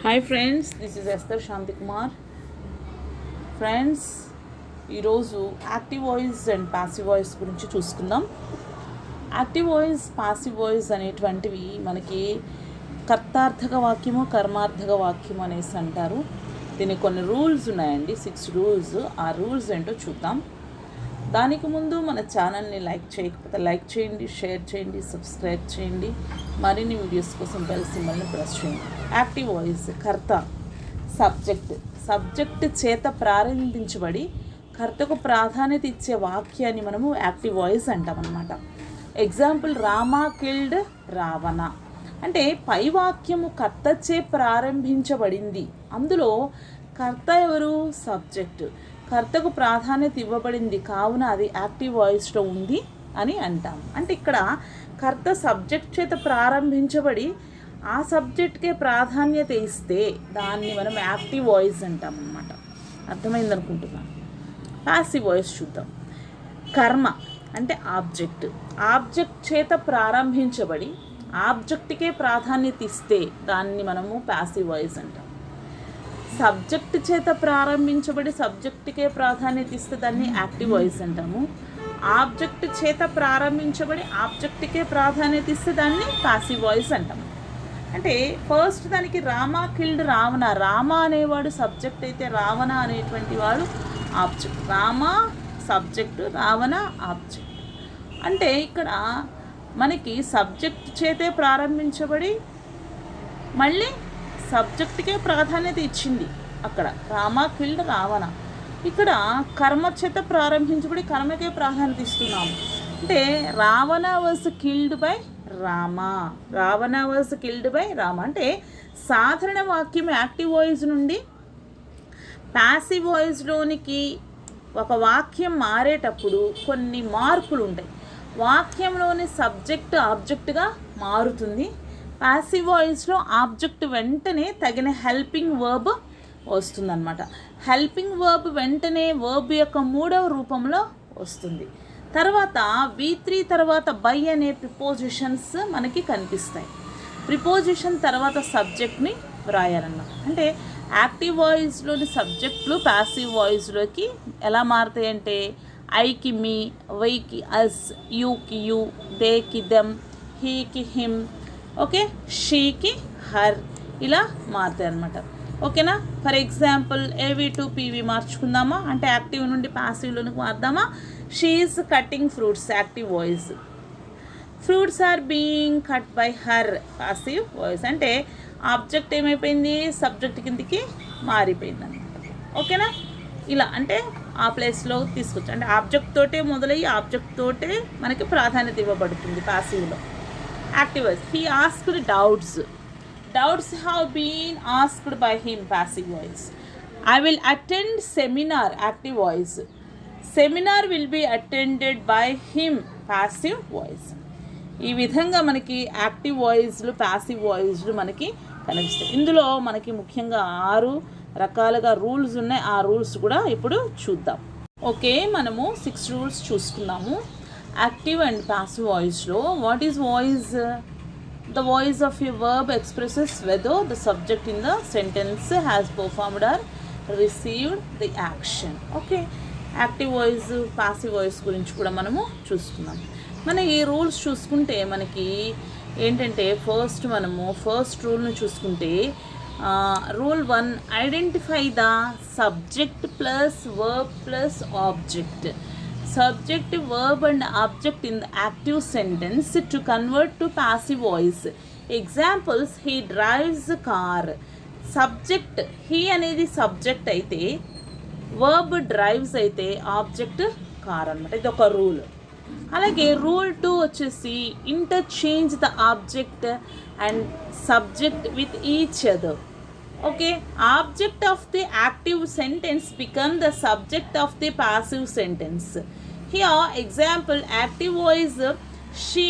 Hi friends, this is Esther Shanthi Kumar. Friends, ఈరోజు active voice and passive voice గురించి చూసుకుందాం. Active voice, passive voice అనేటువంటివి మనకి కర్తార్థక వాక్యము, కర్మార్థక వాక్యము అనేసి అంటారు. దీనికి కొన్ని రూల్స్ ఉన్నాయండి, 6 రూల్స్. ఆ రూల్స్ ఏంటో చూద్దాం. దానికి ముందు మన ఛానల్ని లైక్ చేయకపోతే లైక్ చేయండి, షేర్ చేయండి, సబ్స్క్రైబ్ చేయండి. మరిన్ని వీడియోస్ కోసం బెల్ సింబల్ని ప్రెస్ చేయండి. యాక్టివ్ వాయిస్ కర్త, సబ్జెక్ట్ చేత ప్రారంభించబడి కర్తకు ప్రాధాన్యత ఇచ్చే వాక్యాన్ని మనము యాక్టివ్ వాయిస్ అంటాం అన్నమాట. ఎగ్జాంపుల్, రామా కిల్డ్ రావణ అంటే పై వాక్యము కర్తచే ప్రారంభించబడింది. అందులో కర్త ఎవరు? సబ్జెక్టు. కర్తకు ప్రాధాన్యత ఇవ్వబడింది కావున అది యాక్టివ్ వాయిస్లో ఉంది అని అంటాం. అంటే ఇక్కడ కర్త సబ్జెక్ట్ చేత ప్రారంభించబడి ఆ సబ్జెక్ట్కే ప్రాధాన్యత ఇస్తే దాన్ని మనం యాక్టివ్ వాయిస్ అంటాం అన్నమాట. అర్థమైందనుకుంటున్నాను. పాసివ్ వాయిస్ చూద్దాం. కర్మ అంటే ఆబ్జెక్ట్ చేత ప్రారంభించబడి ఆబ్జెక్ట్కే ప్రాధాన్యత ఇస్తే దాన్ని మనము పాసివ్ వాయిస్ అంటాం. సబ్జెక్ట్ చేత ప్రారంభించబడి సబ్జెక్ట్కే ప్రాధాన్యత ఇస్తే దాన్ని యాక్టివ్ వాయిస్ అంటాము. ఆబ్జెక్ట్ చేత ప్రారంభించబడి ఆబ్జెక్ట్కే ప్రాధాన్యత ఇస్తే దాన్ని పాసివ్ వాయిస్ అంటాము. అంటే ఫస్ట్ దానికి రామా కిల్డ్ రావణ. రామ అనేవాడు సబ్జెక్ట్ అయితే రావణ అనేటువంటి వాడు object. Rama subject, Ravana object. అంటే ఇక్కడ మనకి సబ్జెక్ట్ చేతే ప్రారంభించబడి మళ్ళీ సబ్జెక్ట్కే ప్రాధాన్యత ఇచ్చింది అక్కడ, రామా కిల్డ్ రావణ. ఇక్కడ కర్మ చేత ప్రారంభించబడి కర్మకే ప్రాధాన్యత ఇస్తున్నాము. అంటే Ravana was killed by Rama, Ravana was killed by Rama. అంటే సాధారణ వాక్యం యాక్టివ్ వాయిస్ నుండి పాసివ్ వాయిస్లోనికి ఒక వాక్యం మారేటప్పుడు కొన్ని మార్పులు ఉంటాయి. వాక్యంలోని సబ్జెక్ట్ ఆబ్జెక్ట్గా మారుతుంది. పాసివ్ వాయిస్లో ఆబ్జెక్ట్ వెంటనే తగిన హెల్పింగ్ వర్బ్ వస్తుందన్నమాట. హెల్పింగ్ వర్బ్ వెంటనే వర్బ్ యొక్క 3వ రూపంలో వస్తుంది. తర్వాత V3 తర్వాత బై అనే ప్రిపోజిషన్స్ మనకి కనిపిస్తాయి. ప్రిపోజిషన్ తర్వాత సబ్జెక్ట్ని వ్రాయాలన్నమాట. అంటే యాక్టివ్ వాయిస్లోని సబ్జెక్టులు పాసివ్ వాయిస్లోకి ఎలా మారుతాయంటే ఐకి మీ, వైకి అస్, యూకి యూ, దేకి దెమ్, హీకి హిమ్, ఓకే, షీకి హర్, ఇలా మారుతాయి అన్నమాట. ఓకేనా? For example A V to P V మార్చుకుందామా? అంటే యాక్టివ్ నుండి పాసివ్లోనికి మారుదామా? She is cutting fruits, active voice. Fruits are being cut by her, passive voice. అంటే ఆబ్జెక్ట్ ఏమైపోయింది? సబ్జెక్ట్ కిందికి మారిపోయింది అనమాట. ఓకేనా? ఇలా అంటే ఆ ప్లేస్లో తీసుకొచ్చు. అంటే ఆబ్జెక్ట్ తోటే మొదలయ్యి ఆబ్జెక్ట్ తోటే మనకి ప్రాధాన్యత ఇవ్వబడుతుంది పాసివ్లో. Active voice. He asked doubts. Doubts have been asked by him, passive voice. I will attend seminar, active voice. Seminar will be attended by him, passive voice. ఈ విధంగా మనకి యాక్టివ్ వాయిస్లు, పాసివ్ వాయిస్లు మనకి కనిపిస్తాయి. ఇందులో మనకి ముఖ్యంగా 6 రకాలుగా రూల్స్ ఉన్నాయి. ఆ రూల్స్ కూడా ఇప్పుడు చూద్దాం. ఓకే, మనము 6 రూల్స్ చూసుకున్నాము. యాక్టివ్ అండ్ పాసివ్ వాయిస్లో what is voice? The voice of a verb expresses whether the subject in the sentence has performed or received the action. Okay, active voice, passive voice గురించి కూడా మనము చూసుకున్నాం. మన ఈ rules చూసుకుంటే మనకి ఏంటంటే మనము ఫస్ట్ రూల్ని చూసుకుంటే rule 1, identify the subject plus verb plus object. Subject, verb and object in the active sentence to convert to passive voice. Examples, he drives a car. Subject, he అనేది సబ్జెక్ట్ అయితే, verb drives అయితే object car అనమాట. ఇది ఒక rule. అలాగే rule 2 వచ్చేసి interchange the object and subject with each other. Okay, object of the active sentence become the subject of the passive sentence. Here example, active voice, she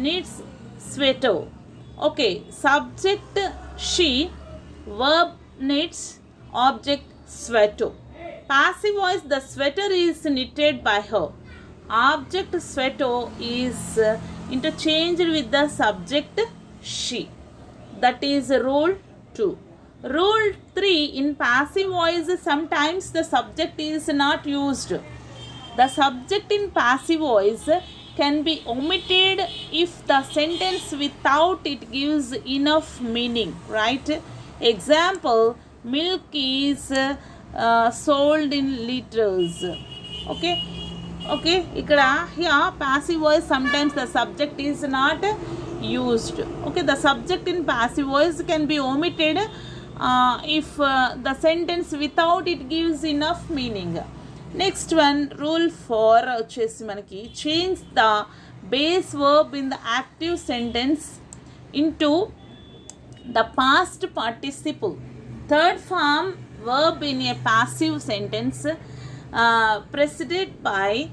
needs sweater. Okay, subject she, verb needs, object sweater. Passive voice, the sweater is knitted by her. Object sweater is interchanged with the subject she. That is rule 2. Rule 3, in passive voice sometimes the subject is not used. The subject in passive voice can be omitted if the sentence without it gives enough meaning, right? Example, milk is sold in liters. Okay, here passive voice sometimes the subject is not used. Okay, the subject in passive voice can be omitted if the sentence without it gives enough meaning. Next one, rule 4 వచ్చేసి మనకి change the base verb in the active sentence into the past participle. Third form verb in a passive sentence preceded by,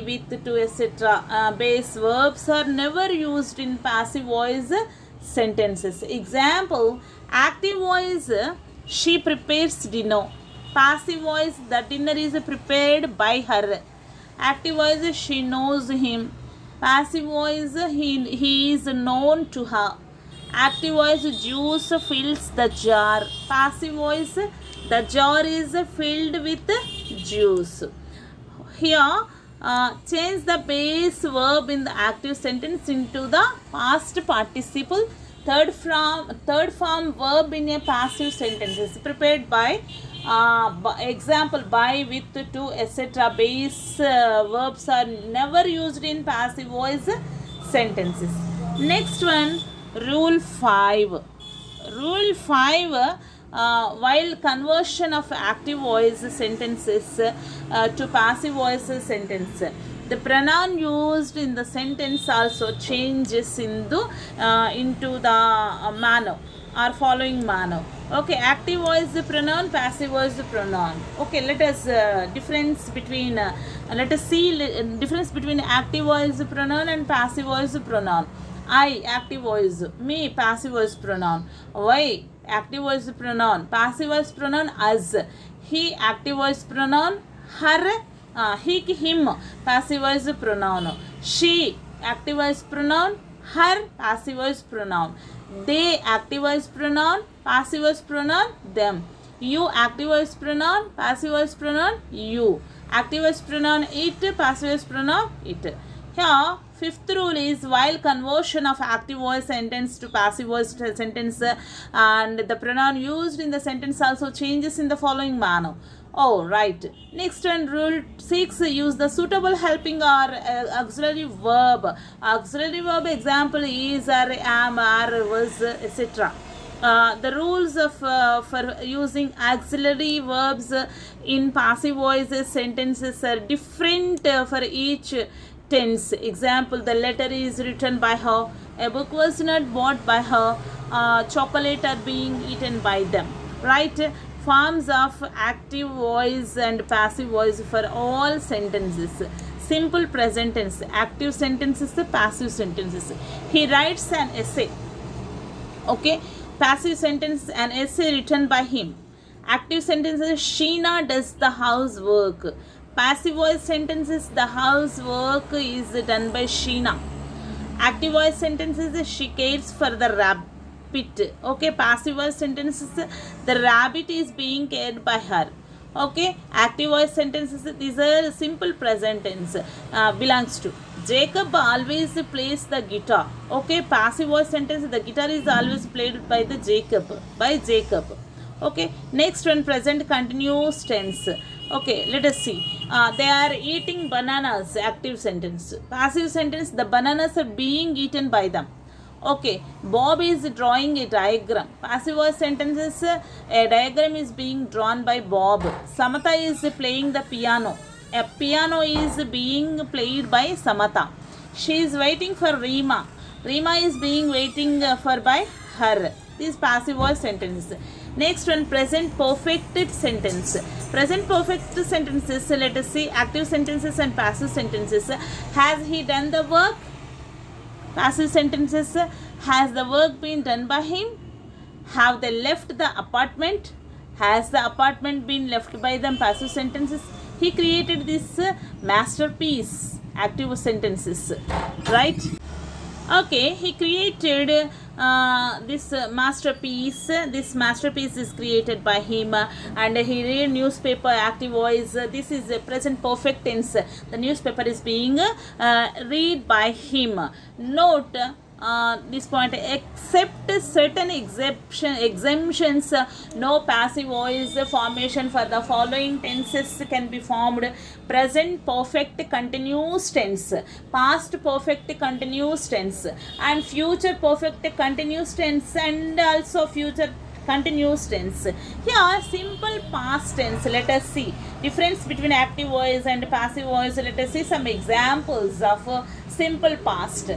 with, to, etc. Base verbs are never used in passive voice sentences. Example, active voice, she prepares dinner. Passive voice, the dinner is prepared by her. Active voice, she knows him. Passive voice, he is known to her. Active voice, juice fills the jar. Passive voice, the jar is filled with juice. Here, change the base verb in the active sentence into the past participle. Third form verb in a passive sentence is prepared by, example, by, with, to, etc. Base verbs are never used in passive voice sentences. Next one, rule 5. Rule 5, while conversion of active voice sentences to passive voice sentence, the pronoun used in the sentence also changes into the manner or following manner. Okay, active voice pronoun, passive voice pronoun. Okay, let us see difference between active voice pronoun and passive voice pronoun. I, active voice. Me, passive voice pronoun. Y, active voice pronoun. Passive voice pronoun, us. He, active voice pronoun. Her, he, him, passive voice pronoun. She, active voice pronoun. Her, passive voice pronoun. They, active voice pronoun. Passive voice pronoun, them. You, active voice pronoun. Passive voice pronoun, you. Active voice pronoun, it. Passive voice pronoun, it. Here, fifth rule is, while conversion of active voice sentence to passive voice sentence and the pronoun used in the sentence also changes in the following manner. Oh, right. Next one, rule 6, use the suitable helping or auxiliary verb. Auxiliary verb example is, are, am, are, was, etc. The rules for using auxiliary verbs in passive voice sentences are different for each tense. Example, the letter is written by her, a book was not bought by her, chocolate are being eaten by them. Right? Forms of active voice and passive voice for all sentences. Simple present tense, active sentences, passive sentences. He writes an essay. Okay, passive sentence, an essay written by him. Active sentences, Sheena does the housework. Passive voice sentences, the housework is done by Sheena. Active voice sentences, she cares for the rabbit. Okay, passive voice sentences, the rabbit is being cared by her. Okay, active voice sentences, these are simple present tense, belongs to. Jacob always plays the guitar. Okay, passive voice sentence, the guitar is always played by Jacob. Okay, next one, present continuous tense. Okay, let us see. They are eating bananas, active sentence. Passive sentence, the bananas are being eaten by them. Okay, Bob is drawing a diagram. Passive voice sentences, a diagram is being drawn by Bob. Samatha is playing the piano. A piano is being played by Samatha. She is waiting for Reema. Reema is being waiting for by her. These passive voice sentences. Next one, present perfect sentence. Present perfect sentences, let us see active sentences and passive sentences. Has he done the work? Passive sentences, has the work been done by him? Have they left the apartment? Has the apartment been left by them? Passive sentences. He created this masterpiece. Active sentences. Right? Okay, he created this masterpiece is created by him, and he read newspaper, active voice. This is a present perfect tense. The newspaper is being read by him. Note this point, except certain exemptions, no passive voice formation for the following tenses can be formed: present perfect continuous tense, past perfect continuous tense, and future perfect continuous tense, and also future continuous tense. Here simple past tense, let us see difference between active voice and passive voice. Let us see some examples of simple past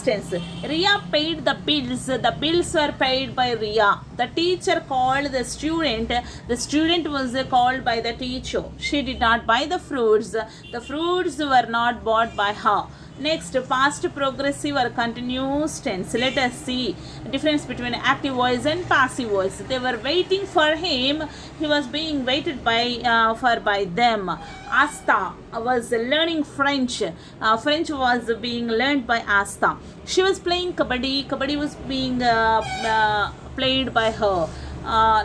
tense. Ria paid the bills. The bills were paid by Ria. The teacher called the student. The student was called by the teacher. She did not buy the fruits. The fruits were not bought by her. Next, past progressive or continuous tense. Let us see difference between active voice and passive voice. They were waiting for him. He was being waited by them. Asta was learning French. French was being learned by Asta. She was playing kabaddi. Kabaddi was being played by her.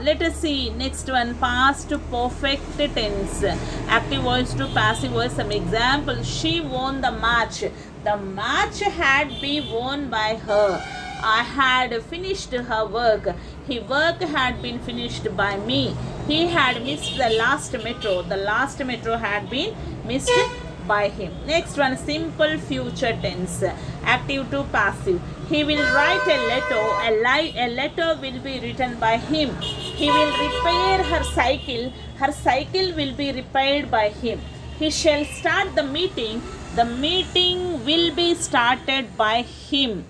Let us see next one, past perfect tense, active voice to passive voice. Some example: she won the match. The match had been won by her. I had finished her work. Her work had been finished by me. He had missed the last metro. The last metro had been missed by him. Next one, simple future tense, active to passive. He will write a letter. A letter will be written by him. He will repair her cycle. Her cycle will be repaired by him. He shall start the meeting. The meeting will be started by him.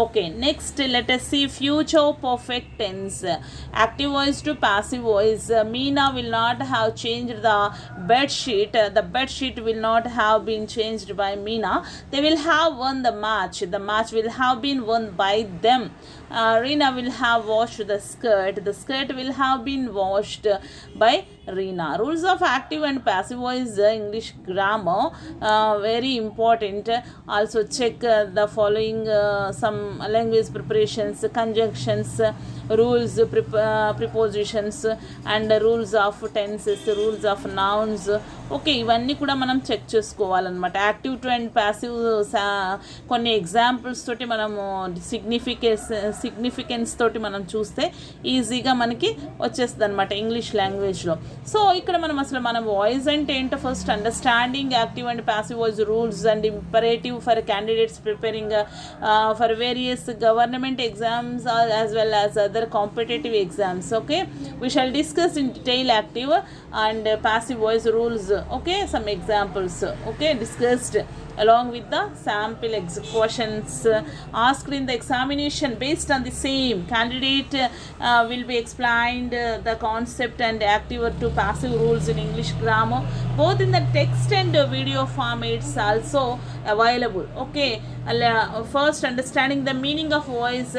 Okay, next let us see future perfect tense, active voice to passive voice. Meena will not have changed the bed sheet. The bed sheet will not have been changed by Meena. They will have won the match. The match will have been won by them. Reena will have washed the skirt. The skirt will have been washed by Reena. Rules of active and passive voice English grammar, very important. Also check the following some language preparations, conjunctions, rules, prepositions, and rules of tenses, rules of nouns. Okay, ఇవన్నీ కూడా మనం check చేసుకోవాలన్నమాట. Active to and passive కొన్ని examples తోటి మనము significance తోటి మనం చూస్తే ఈజీగా మనకి వచ్చేస్తుంది అనమాట ఇంగ్లీష్ లాంగ్వేజ్లో. సో ఇక్కడ మనం అసలు మన వాయిస్ అంటే ఏంటో first understanding active and passive voice rules and imperative for candidates preparing for various government exams as well as other competitive exams. Okay, we shall discuss in detail active and passive voice rules. Okay, some examples okay discussed along with the sample questions asked in the examination. Based on the same, candidate will be explained the concept and active to passive rules in English grammar, both in the text and video formats also available. Okay, first understanding the meaning of voice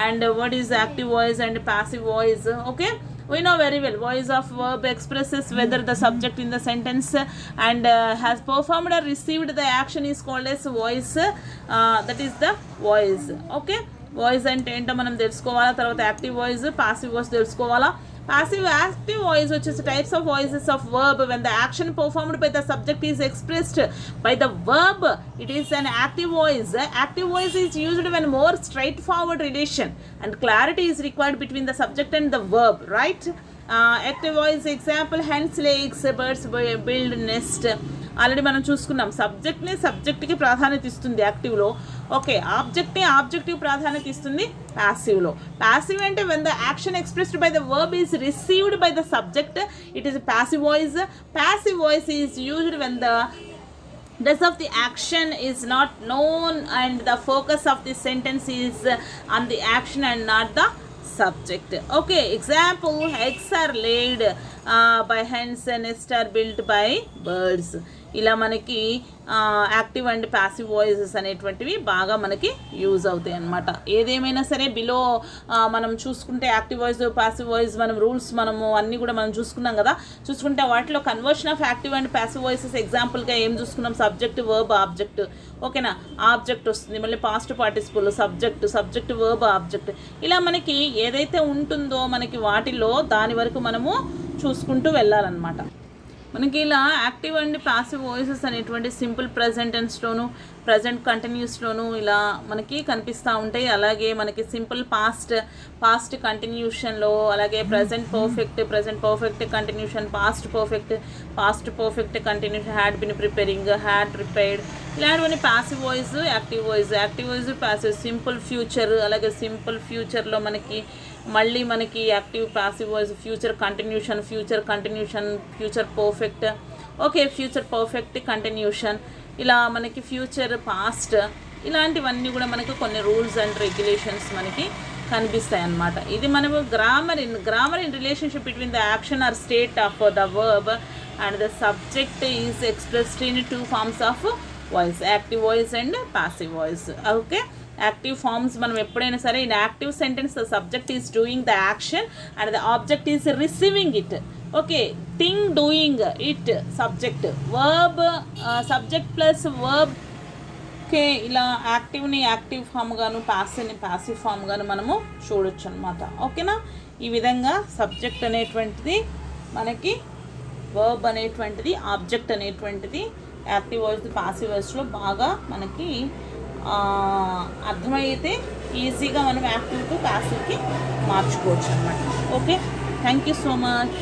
and what is active voice and passive voice. Okay, we know very well voice of verb expresses whether the subject in the sentence and has performed or received the action is called as voice. That is the voice. Okay, voice అంటే ఏంటో మనం తెలుసుకోవాలా. తర్వాత active voice, passive voice తెలుసుకోవాలా. Passive active voice, which is types of voices of verb. When the action performed by the subject is expressed by the verb, it is an active voice. Active voice is used when more straightforward relation and clarity is required between the subject and the verb, right? Active voice example: hens legs, birds build nest. Already మనం చూసుకున్నాం, సబ్జెక్ట్కి ప్రాధాన్యత ఇస్తుంది యాక్టివ్లో. Okay, objective ప్రాధాన్యత ఇస్తుంది ప్యాసివ్లో. Passive అంటే when the action expressed by the verb is received by the subject, it is a passive voice. Passive voice is used when the rest of the action is not known and the focus of the sentence is on the action and not the subject. Okay, example: eggs are laid by hens and nests are built by birds. ఇలా మనకి active and passive voices అనేటువంటివి బాగా మనకి use అవుతాయి అన్నమాట. ఏదేమైనా సరే below మనం చూసుకుంటే యాక్టివ్ వాయిస్ ప్యాసివ్ వాయిస్ మనం రూల్స్ మనము అన్నీ కూడా మనం చూసుకున్నాం కదా. చూసుకుంటే వాటిలో conversion of active and passive voices ఎగ్జాంపుల్గా ఏం చూసుకున్నాం, సబ్జెక్ట్ వర్బ్ ఆబ్జెక్ట్. ఓకేనా, ఆబ్జెక్ట్ వస్తుంది, మళ్ళీ past participle, subject verb object. ఇలా మనకి ఏదైతే ఉంటుందో మనకి వాటిలో దాని వరకు మనము చూసుకుంటూ వెళ్ళాలన్నమాట. మనకి ఇలా యాక్టివ్ అండ్ పాసివ్ వాయిసెస్ అనేటువంటి సింపుల్ ప్రజెంట్ టెన్స్లోను ప్రజెంట్ కంటిన్యూస్లోను ఇలా మనకి కనిపిస్తూ ఉంటాయి. అలాగే మనకి సింపుల్ పాస్ట్ కంటిన్యూషన్లో, అలాగే present perfect continuation, past perfect continuation, had been preparing, had prepared, ఇలాంటివన్నీ passive voice, active voice passive. Simple future, అలాగే సింపుల్ ఫ్యూచర్లో మనకి మళ్ళీ మనకి active passive voice future continuation, future perfect. Okay, future perfect continuation, ఇలా మనకి ఫ్యూచర్ పాస్ట్, ఇలాంటివన్నీ కూడా మనకి కొన్ని రూల్స్ అండ్ రెగ్యులేషన్స్ మనకి కనిపిస్తాయి అన్నమాట. ఇది మనము grammar in relationship between the action or state of the verb and the subject is expressed in 2 forms of voice, active voice and passive voice. Okay, active forms మనం ఎప్పుడైనా సరే in active sentence the subject is doing the action and the object is receiving it. Okay, thing doing it subject, verb subject plus verb. Okay, ఇలా యాక్టివ్ని active form గాను ప్యాసివ్ని passive form గాను మనము చూడొచ్చు అనమాట. ఓకేనా, ఈ విధంగా సబ్జెక్ట్ అనేటువంటిది మనకి, వర్బ్ అనేటువంటిది, ఆబ్జెక్ట్ అనేటువంటిది యాక్టివ్ వాయిస్ పాసివ్ వాయిస్లో బాగా మనకి అర్థమైతే ఈజీగా మనం యాక్టివ్ టు ప్యాసివ్కి మార్చుకోవచ్చు అనమాట. Okay, thank you so much.